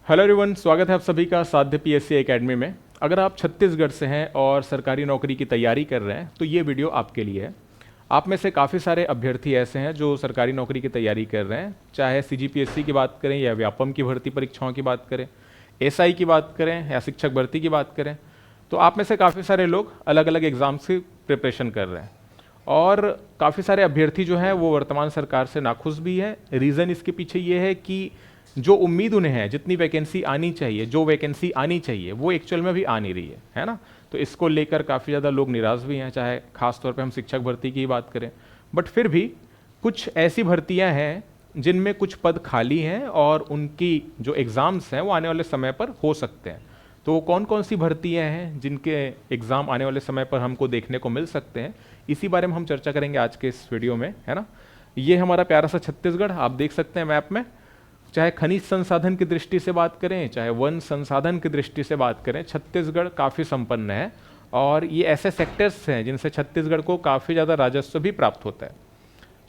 Hello everyone, स्वागत है आप सभी का साध्य पीएससी एकेडमी में। अगर आप छत्तीसगढ़ से हैं और सरकारी नौकरी की तैयारी कर रहे हैं तो ये वीडियो आपके लिए है। आप में से काफ़ी सारे अभ्यर्थी ऐसे हैं जो सरकारी नौकरी की तैयारी कर रहे हैं, चाहे सीजीपीएससी की बात करें या व्यापम की भर्ती परीक्षाओं की बात करें, एसआई की बात करें या शिक्षक भर्ती की बात करें। तो आप में से काफ़ी सारे लोग अलग अलग एग्ज़ाम्स की प्रिपरेशन कर रहे हैं और काफ़ी सारे अभ्यर्थी जो हैं वो वर्तमान सरकार से नाखुश भी हैं। रीज़न इसके पीछे ये है कि जो उम्मीद उन्हें है, जितनी वैकेंसी आनी चाहिए, जो वैकेंसी आनी चाहिए वो एक्चुअल में भी आ नहीं रही है ना। तो इसको लेकर काफ़ी ज़्यादा लोग निराश भी हैं, चाहे खास तौर पे हम शिक्षक भर्ती की बात करें। बट फिर भी कुछ ऐसी भर्तियां हैं जिनमें कुछ पद खाली हैं और उनकी जो एग्ज़ाम्स हैं वो आने वाले समय पर हो सकते हैं। तो कौन कौन सी भर्तियां हैं जिनके एग्ज़ाम आने वाले समय पर हमको देखने को मिल सकते हैं, इसी बारे में हम चर्चा करेंगे आज के इस वीडियो में, है ना। ये हमारा प्यारा सा छत्तीसगढ़ आप देख सकते हैं मैप में। चाहे खनिज संसाधन की दृष्टि से बात करें, चाहे वन संसाधन की दृष्टि से बात करें, छत्तीसगढ़ काफ़ी संपन्न है और ये ऐसे सेक्टर्स हैं जिनसे छत्तीसगढ़ को काफ़ी ज़्यादा राजस्व भी प्राप्त होता है।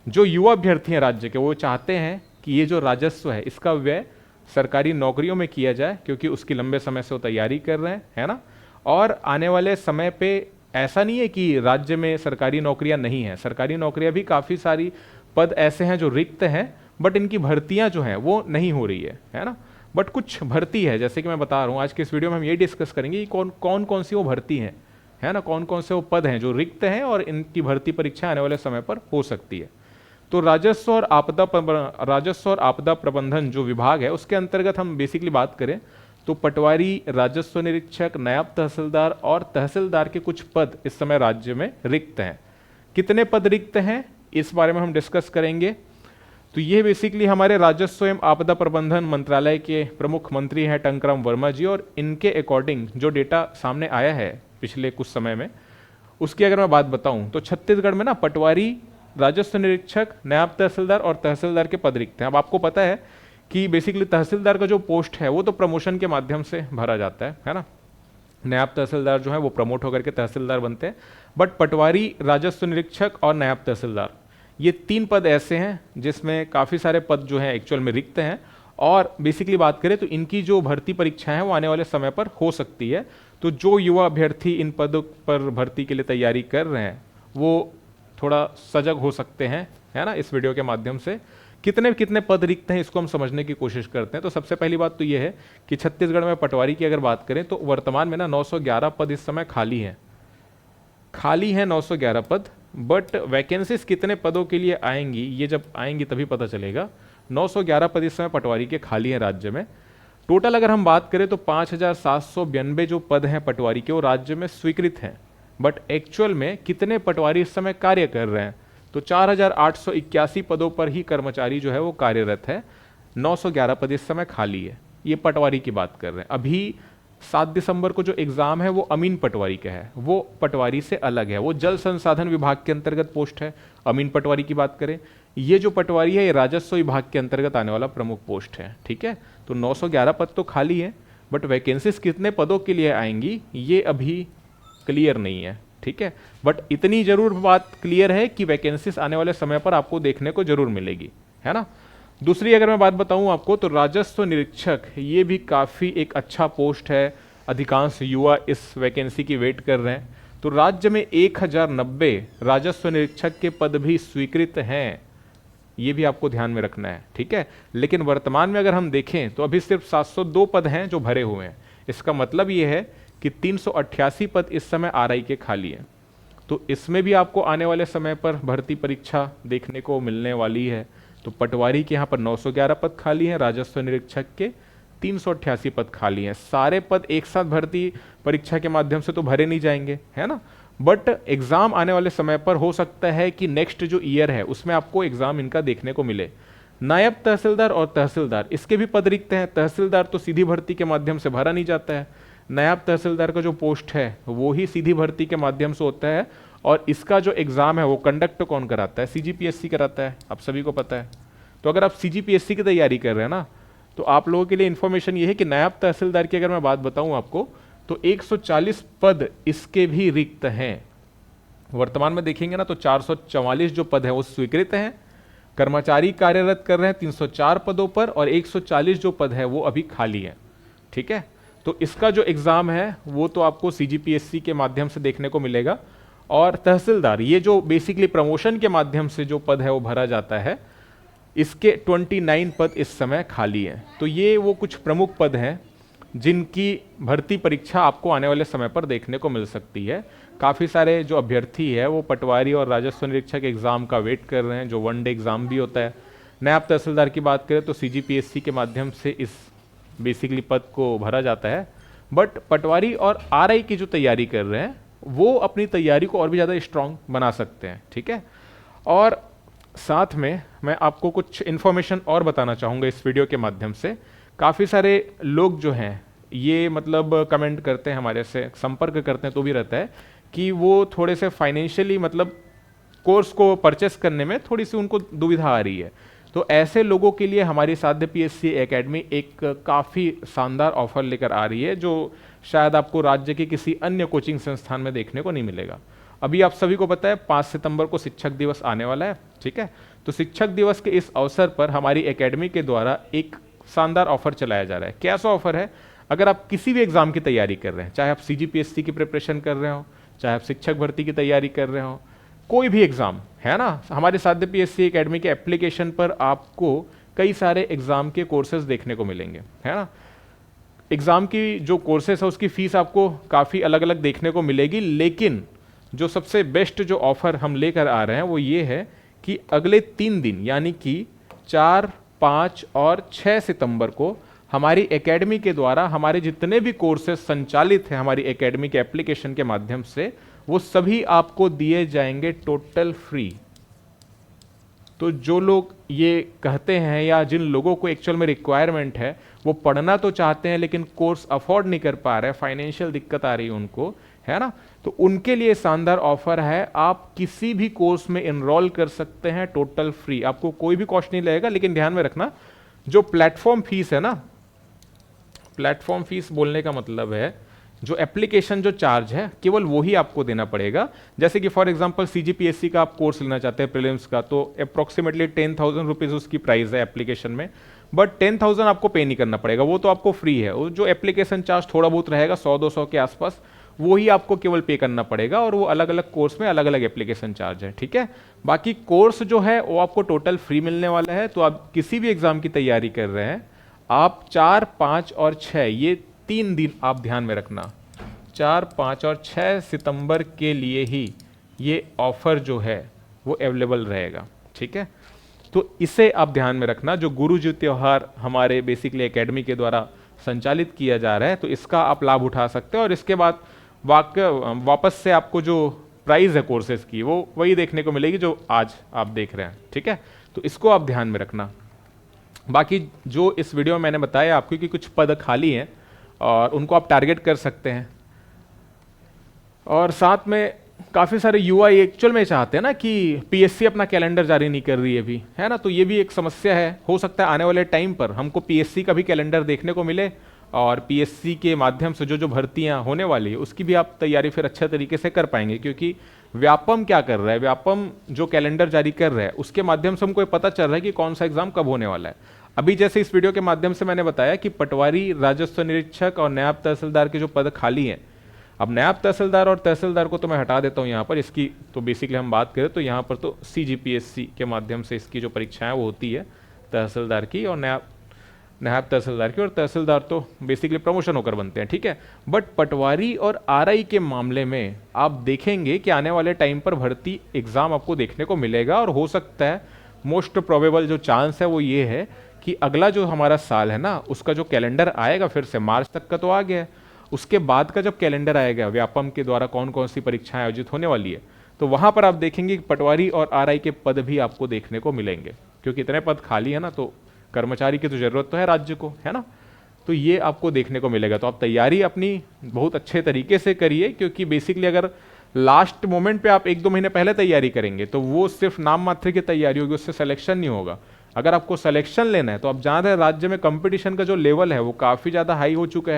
जो युवा अभ्यर्थी हैं राज्य के, वो चाहते हैं कि ये जो राजस्व है इसका व्यय सरकारी नौकरियों में किया जाए, क्योंकि उसकी लंबे समय से वो तैयारी कर रहे हैं, है ना। और आने वाले समय पे ऐसा नहीं है कि राज्य में सरकारी नौकरियां नहीं हैं, सरकारी नौकरियां भी काफ़ी सारी पद ऐसे हैं जो रिक्त हैं, बट इनकी भर्तियां जो हैं वो नहीं हो रही है ना। बट कुछ भर्ती है, जैसे कि मैं बता रहा हूँ आज के इस वीडियो में हम ये डिस्कस करेंगे कि कौन सी वो भर्ती हैं, है ना, कौन कौन से वो पद हैं जो रिक्त हैं और इनकी भर्ती परीक्षा आने वाले समय पर हो सकती है। तो राजस्व और आपदा प्रबंधन जो विभाग है उसके अंतर्गत हम बेसिकली बात करें तो पटवारी, राजस्व निरीक्षक, नायब तहसीलदार और तहसीलदार के कुछ पद इस समय राज्य में रिक्त हैं। कितने पद रिक्त हैं इस बारे में हम डिस्कस करेंगे। तो ये बेसिकली हमारे राजस्व एवं आपदा प्रबंधन मंत्रालय के प्रमुख मंत्री हैं टंकराम वर्मा जी, और इनके अकॉर्डिंग जो डेटा सामने आया है पिछले कुछ समय में, उसकी अगर मैं बात बताऊं तो छत्तीसगढ़ में ना पटवारी, राजस्व निरीक्षक, नायब तहसीलदार और तहसीलदार के पद रिक्त हैं। अब आपको पता है कि बेसिकली तहसीलदार का जो पोस्ट है वो तो प्रमोशन के माध्यम से भरा जाता है ना। नायब तहसीलदार जो है वो प्रमोट होकर के तहसीलदार बनते हैं, बट पटवारी, राजस्व निरीक्षक और नायब तहसीलदार ये तीन पद ऐसे हैं जिसमें काफ़ी सारे पद जो हैं एक्चुअल में रिक्त हैं। और बेसिकली बात करें तो इनकी जो भर्ती परीक्षाएं हैं वो आने वाले समय पर हो सकती है। तो जो युवा अभ्यर्थी इन पदों पर भर्ती के लिए तैयारी कर रहे हैं वो थोड़ा सजग हो सकते हैं, है ना। इस वीडियो के माध्यम से कितने कितने पद रिक्त हैं इसको हम समझने की कोशिश करते हैं। तो सबसे पहली बात तो ये है कि छत्तीसगढ़ में पटवारी की अगर बात करें तो वर्तमान में ना 911 पद इस समय खाली हैं 911 पद। बट वैकेंसीज कितने पदों के लिए आएंगी ये जब आएंगी तभी पता चलेगा। 911 पद इस समय पटवारी के खाली हैं राज्य में। टोटल अगर हम बात करें तो 5792 जो पद हैं पटवारी के वो राज्य में स्वीकृत हैं, बट एक्चुअल में कितने पटवारी इस समय कार्य कर रहे हैं तो 4881 पदों पर ही कर्मचारी जो है वो कार्यरत है। 911 पद इस समय खाली है। ये पटवारी की बात कर रहे हैं। अभी 7 दिसंबर को जो एग्जाम है वो अमीन पटवारी का है, वो पटवारी से अलग है, वो जल संसाधन विभाग के अंतर्गत पोस्ट है। अमीन पटवारी की बात करें, ये जो पटवारी है ये राजस्व विभाग के अंतर्गत आने वाला प्रमुख पोस्ट है, ठीक है। तो 911 पद तो खाली है, बट वैकेंसीज कितने पदों के लिए आएंगी ये अभी क्लियर नहीं है, ठीक है। बट इतनी जरूर बात क्लियर है कि वैकेंसीज आने वाले समय पर आपको देखने को जरूर मिलेगी, है ना। दूसरी अगर मैं बात बताऊं आपको तो राजस्व निरीक्षक, ये भी काफ़ी एक अच्छा पोस्ट है। अधिकांश युवा इस वैकेंसी की वेट कर रहे हैं। तो राज्य में 1090 राजस्व निरीक्षक के पद भी स्वीकृत हैं, ये भी आपको ध्यान में रखना है, ठीक है। लेकिन वर्तमान में अगर हम देखें तो अभी सिर्फ 702 पद हैं जो भरे हुए हैं। इसका मतलब ये है कि 388 पद इस समय आरआई के खाली हैं। तो इसमें भी आपको आने वाले समय पर भर्ती परीक्षा देखने को मिलने वाली है। तो पटवारी के यहाँ पर 911 पद खाली हैं, राजस्व निरीक्षक के 388 पद खाली हैं। सारे पद एक साथ भर्ती परीक्षा के माध्यम से तो भरे नहीं जाएंगे, है ना। बट एग्जाम आने वाले समय पर हो सकता है कि नेक्स्ट जो ईयर है उसमें आपको एग्जाम इनका देखने को मिले। नायब तहसीलदार और तहसीलदार इसके भी पद रिक्त हैं। तहसीलदार तो सीधी भर्ती के माध्यम से भरा नहीं जाता है, नायब तहसीलदार का जो पोस्ट है वो ही सीधी भर्ती के माध्यम से होता है। और इसका जो एग्जाम है वो कंडक्ट कौन कराता है, सीजीपीएससी कराता है, आप सभी को पता है। तो अगर आप सीजीपीएससी की तैयारी कर रहे हैं ना तो आप लोगों के लिए इन्फॉर्मेशन ये है कि नायब तहसीलदार की अगर मैं बात बताऊं आपको तो 140 पद इसके भी रिक्त हैं। वर्तमान में देखेंगे ना तो 444 जो पद है वो स्वीकृत हैं, कर्मचारी कार्यरत कर रहे हैं 304 पदों पर और 140 जो पद है वो अभी खाली है। ठीक है। तो इसका जो एग्ज़ाम है वो तो आपको CGPSC के माध्यम से देखने को मिलेगा। और तहसीलदार, ये जो बेसिकली प्रमोशन के माध्यम से जो पद है वो भरा जाता है, इसके 29 पद इस समय खाली हैं। तो ये वो कुछ प्रमुख पद हैं जिनकी भर्ती परीक्षा आपको आने वाले समय पर देखने को मिल सकती है। काफ़ी सारे जो अभ्यर्थी है वो पटवारी और राजस्व निरीक्षक एग्ज़ाम का वेट कर रहे हैं, जो 1 डे एग्ज़ाम भी होता है। नायब तहसीलदार की बात करें तो CGPSC के माध्यम से इस बेसिकली पद को भरा जाता है। बट पटवारी और RI की जो तैयारी कर रहे हैं वो अपनी तैयारी को और भी ज़्यादा स्ट्रांग बना सकते हैं, ठीक है। और साथ में मैं आपको कुछ इन्फॉर्मेशन और बताना चाहूँगा इस वीडियो के माध्यम से। काफ़ी सारे लोग जो हैं ये मतलब कमेंट करते हैं, हमारे से संपर्क करते हैं तो भी रहता है कि वो थोड़े से फाइनेंशियली मतलब कोर्स को परचेस करने में थोड़ी सी उनको दुविधा आ रही है। तो ऐसे लोगों के लिए हमारी साध्य PSC एकेडमी एक काफ़ी शानदार ऑफर लेकर आ रही है, जो शायद आपको राज्य के किसी अन्य कोचिंग संस्थान में देखने को नहीं मिलेगा। अभी आप सभी को पता है 5 सितंबर को शिक्षक दिवस आने वाला है, ठीक है। तो शिक्षक दिवस के इस अवसर पर हमारी एकेडमी के द्वारा एक शानदार ऑफर चलाया जा रहा है। कैसा ऑफर है? अगर आप किसी भी एग्जाम की तैयारी कर रहे हैं, चाहे आप CGPSC की प्रिपरेशन कर रहे हो, चाहे आप शिक्षक भर्ती की तैयारी कर रहे हो, कोई भी एग्जाम है ना, हमारे साध्य PSC एकेडमी के एप्लीकेशन पर आपको कई सारे एग्जाम के कोर्सेज देखने को मिलेंगे, है ना। एग्जाम की जो कोर्सेज है उसकी फीस आपको काफ़ी अलग अलग देखने को मिलेगी, लेकिन जो सबसे बेस्ट जो ऑफर हम लेकर आ रहे हैं वो ये है कि अगले 3 दिन यानी कि 4, 5 और 6 सितंबर को हमारी एकेडमी के द्वारा हमारे जितने भी कोर्सेज संचालित हैं हमारी एकेडमी के एप्लीकेशन के माध्यम से, वो सभी आपको दिए जाएंगे टोटल फ्री। तो जो लोग ये कहते हैं या जिन लोगों को एक्चुअल में रिक्वायरमेंट है, वो पढ़ना तो चाहते हैं लेकिन कोर्स अफोर्ड नहीं कर पा रहे, फाइनेंशियल दिक्कत आ रही है उनको, है ना, तो उनके लिए शानदार ऑफर है। आप किसी भी कोर्स में एनरोल कर सकते हैं टोटल फ्री, आपको कोई भी कॉस्ट नहीं लगेगा। लेकिन ध्यान में रखना, जो प्लेटफॉर्म फीस है ना, प्लेटफॉर्म फीस बोलने का मतलब है जो एप्लीकेशन जो चार्ज है केवल वही आपको देना पड़ेगा। जैसे कि फॉर एग्जांपल CGPSC का आप कोर्स लेना चाहते हैं प्रीलिम्स का, तो अप्रॉक्सीमेटली 10,000 रुपीज़ उसकी प्राइस है एप्लीकेशन में, बट 10,000 आपको पे नहीं करना पड़ेगा, वो तो आपको फ्री है। वो जो एप्लीकेशन चार्ज थोड़ा बहुत रहेगा 100-200 के आसपास, वो ही आपको केवल पे करना पड़ेगा, और वो अलग अलग कोर्स में अलग अलग एप्लीकेशन चार्ज है, ठीक है। बाकी कोर्स जो है वो आपको टोटल फ्री मिलने वाला है। तो आप किसी भी एग्जाम की तैयारी कर रहे हैं, आप 4, 5 और 6 ये 3 दिन आप ध्यान में रखना, 4, 5 और 6 सितंबर के लिए ही ये ऑफर जो है वो अवेलेबल रहेगा, ठीक है। तो इसे आप ध्यान में रखना। जो गुरु जी त्यौहार हमारे बेसिकली एकेडमी के द्वारा संचालित किया जा रहा है, तो इसका आप लाभ उठा सकते हो। और इसके बाद वापस से आपको जो प्राइस है कोर्सेज की वो वही देखने को मिलेगी जो आज आप देख रहे हैं, ठीक है। तो इसको आप ध्यान में रखना। बाकी जो इस वीडियो में मैंने बताया आपको कि कुछ पद खाली हैं और उनको आप टारगेट कर सकते हैं। और साथ में काफ़ी सारे युवा एक्चुअल में चाहते हैं ना कि PSC अपना कैलेंडर जारी नहीं कर रही है अभी, है ना, तो ये भी एक समस्या है। हो सकता है आने वाले टाइम पर हमको PSC का भी कैलेंडर देखने को मिले, और PSC के माध्यम से जो जो भर्तियां होने वाली है उसकी भी आप तैयारी फिर अच्छे तरीके से कर पाएंगे। क्योंकि व्यापम क्या कर रहा है, व्यापम जो कैलेंडर जारी कर रहा है उसके माध्यम से हमको ये पता चल रहा है कि कौन सा एग्जाम कब होने वाला है। अभी जैसे इस वीडियो के माध्यम से मैंने बताया कि पटवारी, राजस्व निरीक्षक और नायब तहसीलदार के जो पद खाली हैं, अब नायब तहसीलदार और तहसीलदार को तो मैं हटा देता हूँ यहाँ पर। इसकी तो बेसिकली हम बात करें तो यहाँ पर तो CGPSC के माध्यम से इसकी जो परीक्षाएं वो होती है तहसीलदार की और नायब तहसीलदार की, और तहसीलदार तो बेसिकली प्रमोशन होकर बनते हैं, ठीक है। बट पटवारी और RI के मामले में आप देखेंगे कि आने वाले टाइम पर भर्ती एग्जाम आपको देखने को मिलेगा। और हो सकता है मोस्ट प्रोबेबल जो चांस है वो ये है कि अगला जो हमारा साल है ना, उसका जो कैलेंडर आएगा फिर से मार्च तक का तो आ गया है, उसके बाद का जब कैलेंडर आएगा व्यापम के द्वारा कौन कौन सी परीक्षाएं आयोजित होने वाली है, तो वहां पर आप देखेंगे कि पटवारी और RI के पद भी आपको देखने को मिलेंगे। क्योंकि इतने पद खाली है ना, तो कर्मचारी की तो जरूरत तो है राज्य को, है ना, तो ये आपको देखने को मिलेगा। तो आप तैयारी अपनी बहुत अच्छे तरीके से करिए, क्योंकि बेसिकली अगर लास्ट मोमेंट पे आप 1-2 महीने पहले तैयारी करेंगे तो वो सिर्फ नाम मात्र की तैयारी होगी, उससे सिलेक्शन नहीं होगा। अगर आपको सिलेक्शन लेना है तो आप जान रहे हैं राज्य में कंपटीशन का जो लेवल है वो काफ़ी ज़्यादा हाई हो चुका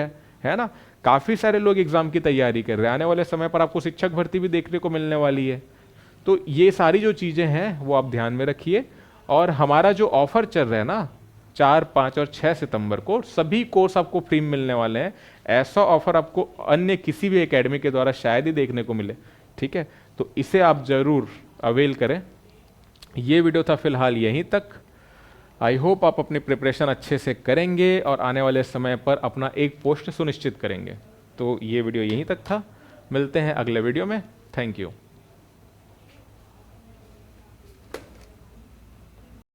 है ना। काफ़ी सारे लोग एग्जाम की तैयारी कर रहे हैं, आने वाले समय पर आपको शिक्षक भर्ती भी देखने को मिलने वाली है। तो ये सारी जो चीज़ें हैं वो आप ध्यान में रखिए। और हमारा जो ऑफर चल रहा है ना 4, 5 और 6 सितंबर को सभी कोर्स आपको फ्री में मिलने वाले हैं। ऐसा ऑफर आपको अन्य किसी भी एकेडमी के द्वारा शायद ही देखने को मिले, ठीक है। तो इसे आप जरूर अवेल करें। ये वीडियो था फिलहाल यहीं तक। आई होप आप अपनी प्रिपरेशन अच्छे से करेंगे और आने वाले समय पर अपना एक पोस्ट सुनिश्चित करेंगे। तो ये वीडियो यहीं तक था, मिलते हैं अगले वीडियो में। Thank you.